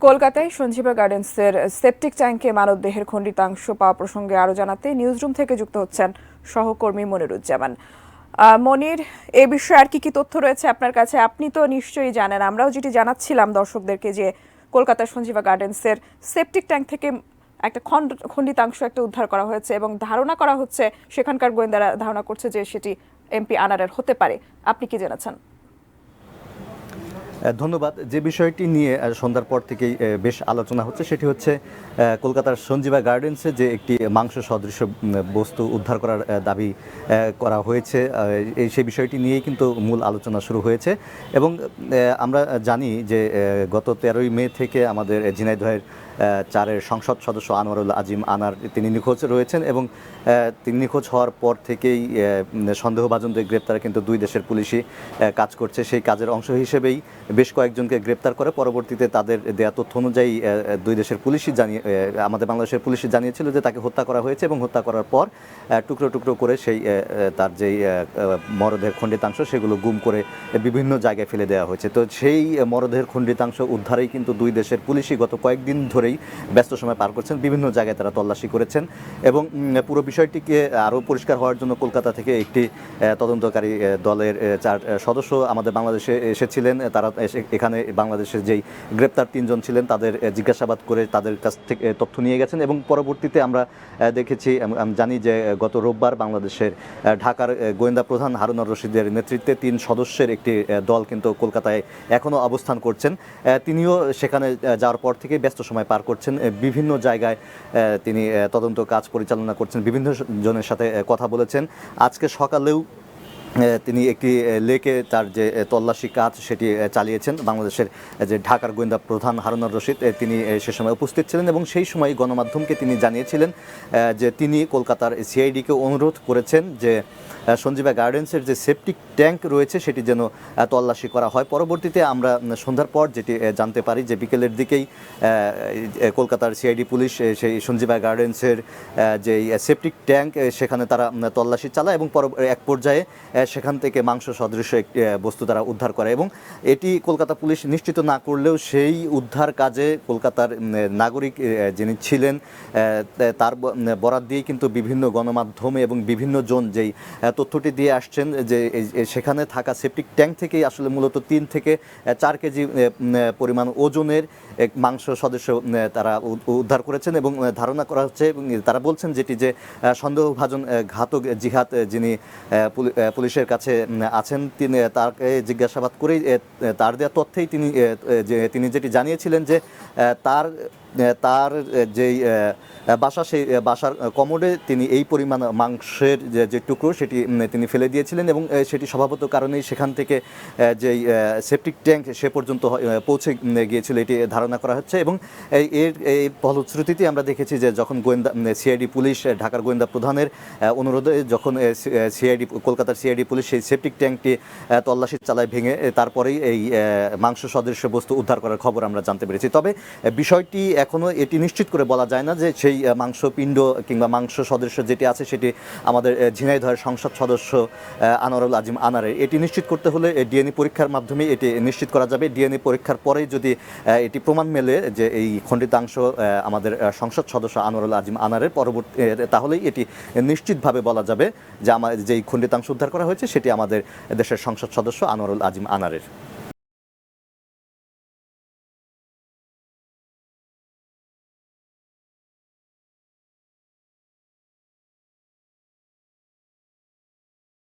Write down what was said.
কলকাতায় সঞ্জীবা গার্ডেন্সের সেপটিক ট্যাঙ্কে মানবদেহের খণ্ডিতাংশ পাওয়া প্রসঙ্গে আরও জানাতে নিউজরুম থেকে যুক্ত হচ্ছেন সহকর্মী মনিরুজ্জামান। মনির, এ বিষয়ে আর কি তথ্য রয়েছে আপনার কাছে? আপনি তো নিশ্চয়ই জানেন, আমরাও যেটি জানাচ্ছিলাম দর্শকদেরকে, যে কলকাতার সঞ্জীবা গার্ডেন্সের সেপটিক ট্যাঙ্ক থেকে একটা খণ্ডিতাংশ উদ্ধার করা হয়েছে এবং ধারণা করা হচ্ছে, সেখানকার গোয়েন্দারা ধারণা করছে যে সেটি এমপি আনারের হতে পারে। আপনি কি জেনেছেন? ধন্যবাদ। যে বিষয়টি নিয়ে সন্ধ্যার পর থেকেই বেশ আলোচনা হচ্ছে সেটি হচ্ছে কলকাতার সঞ্জীবা গার্ডেন্সে যে একটি মাংস সদৃশ বস্তু উদ্ধার করার দাবি করা হয়েছে, সেই বিষয়টি নিয়েই কিন্তু মূল আলোচনা শুরু হয়েছে। এবং আমরা জানি যে গত 13ই মে থেকে আমাদের ঝিনাইদহের 4-এর সংসদ সদস্য আনোয়ারুল আজিম আনার তিনি নিখোঁজ রয়েছেন এবং তিনি নিখোঁজ হওয়ার পর থেকেই সন্দেহভাজনদের গ্রেপ্তারে কিন্তু দুই দেশের পুলিশই কাজ করছে। সেই কাজের অংশ হিসেবেই বেশ কয়েকজনকে গ্রেপ্তার করে পরবর্তীতে তাদের দেয়া তথ্য অনুযায়ী দুই দেশের পুলিশই আমাদের বাংলাদেশের পুলিশই জানিয়েছিল যে তাকে হত্যা করা হয়েছে এবং হত্যা করার পর টুকরো টুকরো করে সেই তার যেই মরদেহের খণ্ডিতাংশ সেগুলো গুম করে বিভিন্ন জায়গায় ফেলে দেওয়া হয়েছে। তো সেই মরদেহের খণ্ডিতাংশ উদ্ধারেই কিন্তু দুই দেশের পুলিশই গত কয়েকদিন ধরেই ব্যস্ত সময় পার করছেন, বিভিন্ন জায়গায় তারা তল্লাশি করেছেন এবং পুরো বিষয়টিকে আরও পরিষ্কার হওয়ার জন্য কলকাতা থেকে একটি তদন্তকারী দলের 4 সদস্য আমাদের বাংলাদেশে এসেছিলেন। তারা এখানে বাংলাদেশের যেই গ্রেপ্তার 3 জন ছিলেন তাদের জিজ্ঞাসাবাদ করে তাদের কাছ থেকে তথ্য নিয়ে গেছেন এবং পরবর্তীতে আমরা দেখেছি, জানি যে গত রোববার বাংলাদেশের ঢাকার গোয়েন্দা প্রধান হারুনুর রশিদের নেতৃত্বে 3 সদস্যের একটি দল কিন্তু কলকাতায় এখনও অবস্থান করছেন। তিনিও সেখানে যাওয়ার পর থেকে ব্যস্ত সময় পার করছেন, বিভিন্ন জায়গায় তিনি তদন্ত কাজ পরিচালনা করছেন, বিভিন্ন জনের সাথে কথা বলেছেন। আজকে সকালেও তিনি একটি লেকে তার যে তল্লাশি কাজ সেটি চালিয়েছেন। বাংলাদেশের যে ঢাকার গোয়েন্দা প্রধান হারুনুর রশিদ তিনি সে সময় উপস্থিত ছিলেন এবং সেই সময় গণমাধ্যমকে তিনি জানিয়েছিলেন যে তিনি কলকাতার সিআইডিকে অনুরোধ করেছেন যে সঞ্জীবা গার্ডেন্সের যে সেপটিক ট্যাঙ্ক রয়েছে সেটি যেন তল্লাশি করা হয়। পরবর্তীতে আমরা সন্ধ্যার পর যেটি জানতে পারি যে বিকেলের দিকেই কলকাতার সিআইডি পুলিশ সেই সঞ্জীবা গার্ডেন্সের যে সেপটিক ট্যাঙ্ক সেখানে তারা তল্লাশি চালায় এবং এক পর্যায়ে সেখান থেকে মাংস সদৃশ একটি বস্তু তারা উদ্ধার করে এবং এটি কলকাতা পুলিশ নিশ্চিত না করলেও সেই উদ্ধার কাজে কলকাতার নাগরিক যিনি ছিলেন তার বরাত দিয়েই কিন্তু বিভিন্ন গণমাধ্যমে এবং বিভিন্ন জন যেই তথ্যটি দিয়ে আসছেন যে সেখানে থাকা সেপটিক ট্যাঙ্ক থেকেই আসলে মূলত 3 থেকে 4 কেজি পরিমাণ ওজনের এক মাংস সদস্য তারা উদ্ধার করেছেন এবং ধারণা করা হচ্ছে এবং তারা বলছেন যেটি যে সন্দেহভাজন ঘাতক জিহাদ যিনি পুলিশের কাছে আছেন, তিনি তাকে জিজ্ঞাসাবাদ করেই তার দেওয়া তথ্যেই তিনি যেটি জানিয়েছিলেন যে তার যেই বাসা সেই বাসার কমোডে তিনি এই পরিমাণ মাংসের যে টুকরো সেটি তিনি ফেলে দিয়েছিলেন এবং সেটি স্বভাবত কারণেই সেখান থেকে যেই সেপটিক ট্যাঙ্ক সে পর্যন্ত পৌঁছে গিয়েছিল এটি ধারণা করা হচ্ছে। এবং এই ফলশ্রুতিতে আমরা দেখেছি যে যখন গোয়েন্দা সিআইডি পুলিশ ঢাকার গোয়েন্দা প্রধানের অনুরোধে যখন কলকাতার সিআইডি পুলিশ সেই সেপটিক ট্যাঙ্কটি তল্লাশি চালায় ভেঙে তারপরেই এই মাংস সদৃশ বস্তু উদ্ধার করার খবর আমরা জানতে পেরেছি। তবে বিষয়টি এখনও এটি নিশ্চিত করে বলা যায় না যে সেই মাংসপিণ্ড কিংবা মাংস সদৃশ যেটি আছে সেটি আমাদের ঝিনাইদহের সংসদ সদস্য আনোয়ারুল আজিম আনারের। এটি নিশ্চিত করতে হলে ডিএনএ পরীক্ষার মাধ্যমে এটি নিশ্চিত করা যাবে। ডিএনএ পরীক্ষার পরেই যদি এটি প্রমাণ মেলে যে এই খণ্ডিতাংশ আমাদের সংসদ সদস্য আনোয়ারুল আজিম আনারের, তাহলেই এটি নিশ্চিতভাবে বলা যাবে যে যেই খণ্ডিতাংশ উদ্ধার করা হয়েছে সেটি আমাদের দেশের সংসদ সদস্য আনোয়ারুল আজিম আনারের।